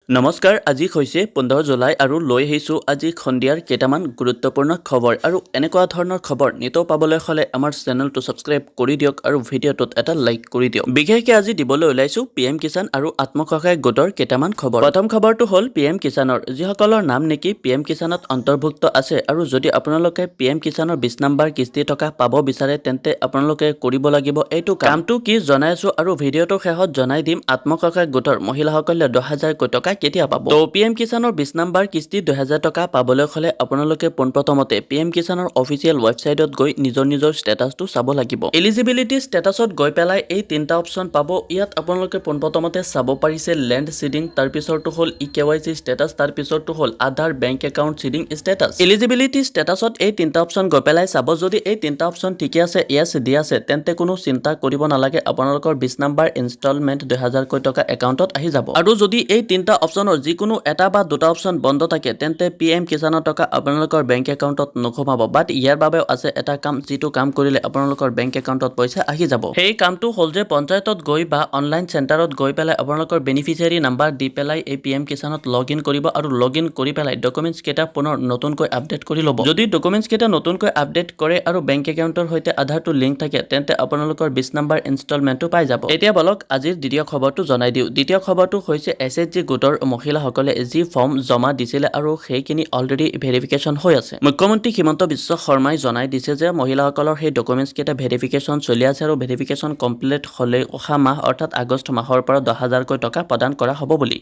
নমস্কাৰ, আজি হৈছে 15 জুলাই আৰু লৈ আহিছোঁ আজি সন্ধিয়াৰ কেইটামান গুৰুত্বপূৰ্ণ খবৰ আৰু এনেকুৱা ধৰণৰ খবৰ নিতৌ পাবলৈ হ'লে আমাৰ চেনেলটো ছাবস্ক্ৰাইব কৰি দিয়ক আৰু ভিডিঅ'টোত এটা লাইক কৰি দিয়ক। বিশেষকৈ আজি দিবলৈ ওলাইছোঁ PM কিষাণ আৰু আত্মসহায়ক গোটৰ কেইটামান খবৰ। প্ৰথম খবৰটো হ'ল PM কিষাণৰ, যিসকলৰ নাম নেকি PM কিষাণত অন্তৰ্ভুক্ত আছে আৰু যদি আপোনালোকে PM কিষাণৰ 20 নম্বৰ কিস্তি টকা পাব বিচাৰে তেন্তে আপোনালোকে কৰিব লাগিব এইটো কামটো কি জনাই আছোঁ আৰু ভিডিঅ'টোৰ শেষত জনাই দিম আত্মসহায়ক গোটৰ মহিলাসকলে 10,000 টকা কেতিয়া পাব। তো PM কিষাণৰ 20 নম্বৰ কিস্তি 2,000 টকা পাবলৈ হ'লে আপোনালোকে পোনপ্ৰথমতে PM কিষাণৰ অফিচিয়েল ৱেবছাইটত গৈ নিজৰ ষ্টেটাছটো চাব লাগিব। এলিজিবিলিটি ষ্টেটাছত গৈ পেলাই এই তিনিটা অপশ্যন পাব। ইয়াত আপোনালোকে পোনপ্ৰথমতে চাব পাৰিছে লেণ্ড চিডিং, তাৰপিছৰটো হ'ল EKYC ষ্টেটাছ, তাৰপিছৰটো হ'ল Aadhaar bank account seeding status. Eligibility ষ্টেটাছত এই তিনিটা অপশ্যন গৈ পেলাই চাব। যদি এই তিনিটা অপশ্যন ঠিকে আছে, য়েছ দিয়া আছে, তেন্তে কোনো চিন্তা কৰিব নালাগে, আপোনালোকৰ 20 নম্বৰ ইনষ্টলমেণ্ট 2,000 টকা একাউণ্টত আহি যাব। আৰু যদি এই তিনিটা অপশ্যনৰ যিকোনো এটা বা দুটা অপশ্যন বন্ধ থাকে তেন্তে PM কিষাণৰ টকা আপোনালোকৰ বেংক একাউণ্টত নোসোমাব। বাট ইয়াৰ বাবেও আছে এটা কাম, যিটো কাম কৰিলে আপোনালোকৰ বেংক একাউণ্টত পইচা আহি যাব। সেই কামটো হ'ল যে পঞ্চায়তত গৈ বা অনলাইন চেণ্টাৰত গৈ পেলাই আপোনালোকৰ বেনিফিচিয়াৰী নাম্বাৰ দি পেলাই এই PM কিষাণত লগ ইন কৰিব আৰু লগ ইন কৰি পেলাই ডকুমেণ্টছ কেইটা পুনৰ নতুনকৈ আপডেট কৰি ল'ব। যদি ডকুমেণ্টছ কেইটা নতুনকৈ আপডেট কৰে আৰু বেংক একাউণ্টৰ সৈতে আধাৰটো লিংক থাকে তেন্তে আপোনালোকৰ 20 নম্বৰ ইনষ্টলমেণ্টটো পাই যাব। এতিয়া বলক আজিৰ দ্বিতীয় খবৰটো জনাই দিওঁ। দ্বিতীয় খবৰটো হৈছে SHG গোটৰ মহিলাসকলে যি ফৰ্ম জমা দিছিলে আৰু সেইখিনি অলৰেডি ভেৰিফিকেশ্যন হৈ আছে। মুখ্যমন্ত্ৰী হিমন্ত বিশ্ব শৰ্মাই জনাই দিছে যে মহিলাসকলৰ সেই ডকুমেণ্টছ কেইটা ভেৰিফিকেশ্যন চলি আছে আৰু ভেৰিফিকেশ্যন কমপ্লিট হ'লে অহা মাহ অৰ্থাৎ আগষ্ট মাহৰ পৰা 10,000 টকা প্ৰদান কৰা হ'ব বুলি।